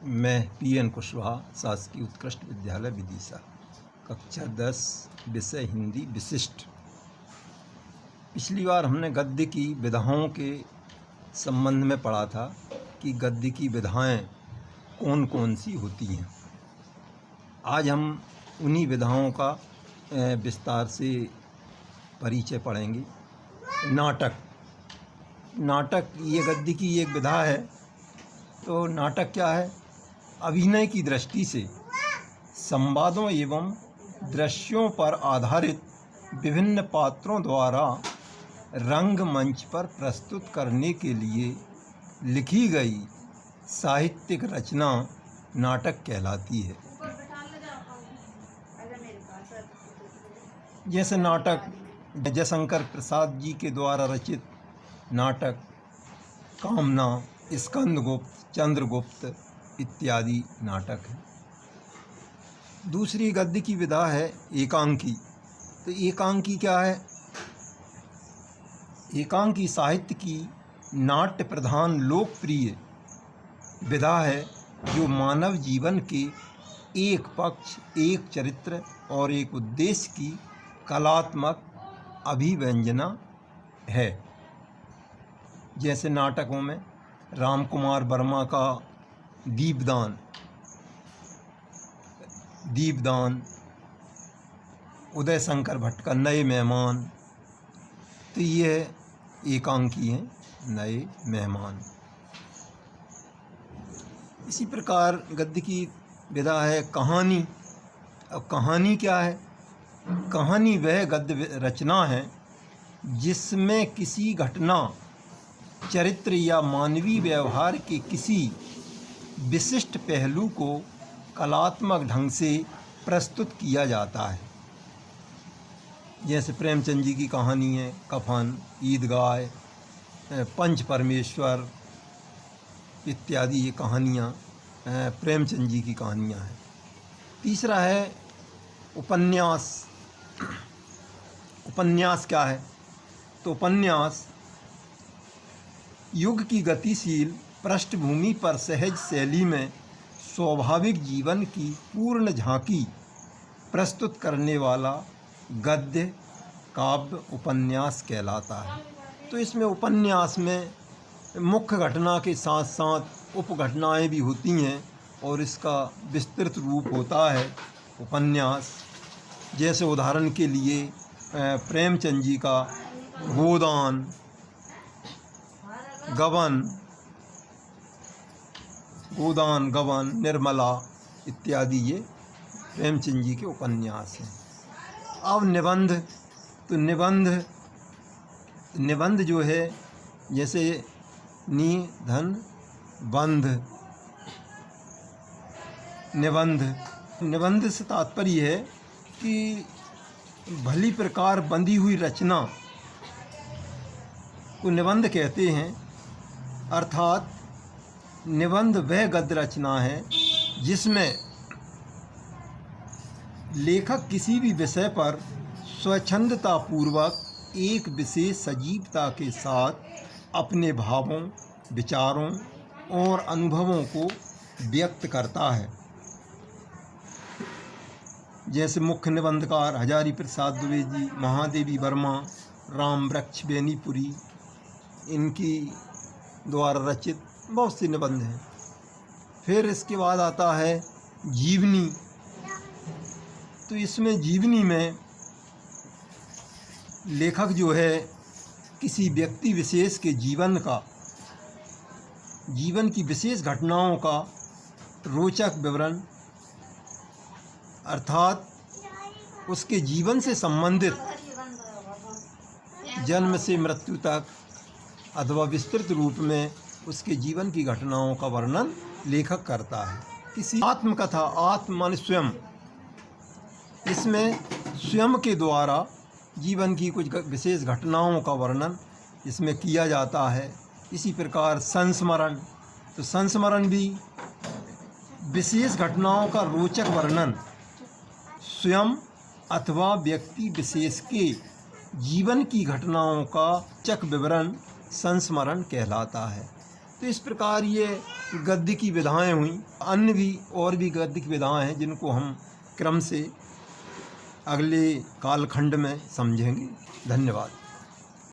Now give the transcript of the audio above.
मैं पी.एन. कुशवाहा, शासकीय उत्कृष्ट विद्यालय विदिशा, कक्षा 10, विषय हिंदी विशिष्ट। पिछली बार हमने गद्य की विधाओं के संबंध में पढ़ा था कि गद्य की विधाएं कौन कौन सी होती हैं। आज हम उन्हीं विधाओं का विस्तार से परिचय पढ़ेंगे। नाटक ये गद्य की एक विधा है। तो नाटक क्या है? अभिनय की दृष्टि से संवादों एवं दृश्यों पर आधारित विभिन्न पात्रों द्वारा रंगमंच पर प्रस्तुत करने के लिए लिखी गई साहित्यिक रचना नाटक कहलाती है। जैसे नाटक जयशंकर प्रसाद जी के द्वारा रचित नाटक कामना, स्कंदगुप्त, चंद्रगुप्त इत्यादि नाटक है। दूसरी गद्य की विधा है एकांकी। तो एकांकी क्या है? एकांकी साहित्य की नाट्य प्रधान लोकप्रिय विधा है जो मानव जीवन के एक पक्ष, एक चरित्र और एक उद्देश्य की कलात्मक अभिव्यंजना है। जैसे नाटकों में रामकुमार वर्मा का दीपदान, उदय शंकर भट्ट का नए मेहमान। तो ये एकांकी हैं, नए मेहमान। इसी प्रकार गद्य की विधा है कहानी। अब कहानी क्या है? कहानी वह गद्य रचना है जिसमें किसी घटना, चरित्र या मानवीय व्यवहार के किसी विशिष्ट पहलू को कलात्मक ढंग से प्रस्तुत किया जाता है। जैसे प्रेमचंद जी की कहानी है कफन, ईदगाह, पंच परमेश्वर इत्यादि। ये कहानियाँ प्रेमचंद जी की कहानियाँ हैं। तीसरा है उपन्यास। उपन्यास क्या है? तो उपन्यास युग की गतिशील पृष्ठभूमि पर सहज शैली में स्वाभाविक जीवन की पूर्ण झांकी प्रस्तुत करने वाला गद्य काव्य उपन्यास कहलाता है। तो इसमें उपन्यास में मुख्य घटना के साथ साथ उपघटनाएं भी होती हैं और इसका विस्तृत रूप होता है उपन्यास। जैसे उदाहरण के लिए प्रेमचंद जी का गोदान, गबन, निर्मला इत्यादि ये प्रेमचंद जी के उपन्यास हैं। अब निबंध। तो निबंध जो है जैसे निधन बंध। निबंध से तात्पर्य है कि भली प्रकार बंधी हुई रचना को निबंध कहते हैं। अर्थात निबंध वह गद्य रचना है जिसमें लेखक किसी भी विषय पर स्वच्छंदतापूर्वक एक विशेष सजीवता के साथ अपने भावों, विचारों और अनुभवों को व्यक्त करता है। जैसे मुख्य निबंधकार हजारी प्रसाद द्विवेदी, महादेवी वर्मा, राम वृक्ष बेनीपुरी, इनकी द्वारा रचित बहुत से निबंध हैं। फिर इसके बाद आता है जीवनी। तो इसमें जीवनी में लेखक जो है किसी व्यक्ति विशेष के जीवन की विशेष घटनाओं का रोचक विवरण, अर्थात उसके जीवन से संबंधित जन्म से मृत्यु तक अथवा विस्तृत रूप में उसके जीवन की घटनाओं का वर्णन लेखक करता है। किसी आत्मकथा, आत्म माने स्वयं, इसमें स्वयं के द्वारा जीवन की कुछ विशेष घटनाओं का वर्णन इसमें किया जाता है। इसी प्रकार संस्मरण। तो संस्मरण भी विशेष घटनाओं का रोचक वर्णन स्वयं अथवा व्यक्ति विशेष के जीवन की घटनाओं का चक विवरण संस्मरण कहलाता है। तो इस प्रकार ये गद्य की विधाएँ हुई। अन्य भी और भी गद्य की विधाएँ हैं जिनको हम क्रम से अगले कालखंड में समझेंगे। धन्यवाद।